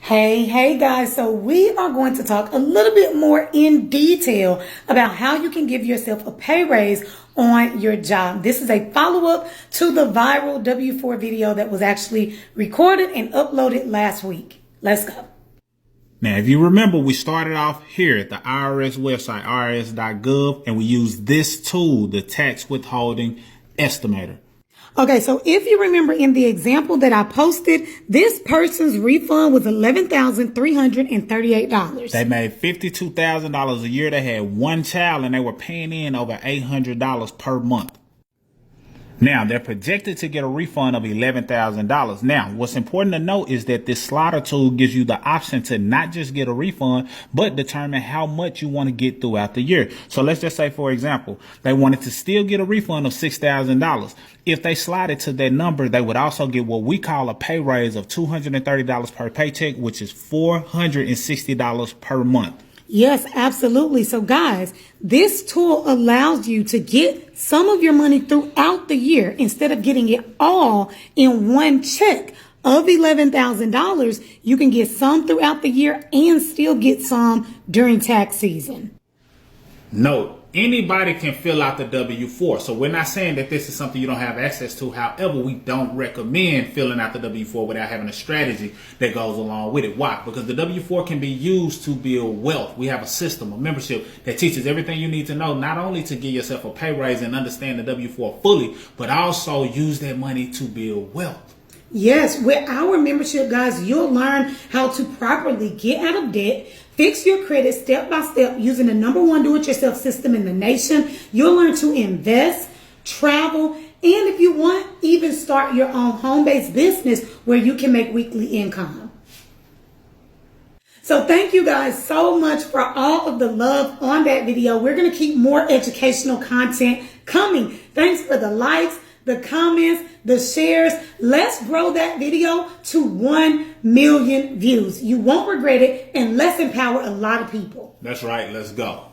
Hey guys, so we are going to talk a little bit more in detail about how you can give yourself a pay raise on your job. This is a follow-up to the viral W4 video that was actually recorded and uploaded last week. Let's go. Now, if you remember, we started off here at the IRS website, irs.gov, and we used this tool, the tax withholding estimator. Okay, so if you remember in the example that I posted, this person's refund was $11,338. They made $52,000 a year. They had one child and they were paying in over $800 per month. Now, they're projected to get a refund of $11,000. Now, what's important to note is that this slider tool gives you the option to not just get a refund, but determine how much you want to get throughout the year. So let's just say, for example, they wanted to still get a refund of $6,000. If they slide it to that number, they would also get what we call a pay raise of $230 per paycheck, which is $460 per month. Yes, absolutely. So guys, this tool allows you to get some of your money throughout the year instead of getting it all in one check of $11,000. You can get some throughout the year and still get some during tax season. Note, anybody can fill out the W-4. So we're not saying that this is something you don't have access to. However, we don't recommend filling out the W-4 without having a strategy that goes along with it. Why? Because the W-4 can be used to build wealth. We have a system, a membership that teaches everything you need to know, not only to give yourself a pay raise and understand the W-4 fully, but also use that money to build wealth. Yes, with our membership, guys, you'll learn how to properly get out of debt, fix your credit step by step using the #1 do-it-yourself system in the nation. You'll learn to invest, travel, and if you want, even start your own home-based business where you can make weekly income. So thank you guys so much for all of the love on that video. We're going to keep more educational content coming. Thanks for the likes, the comments, the shares. Let's grow that video to 1 million views. You won't regret it, and let's empower a lot of people. That's right. Let's go.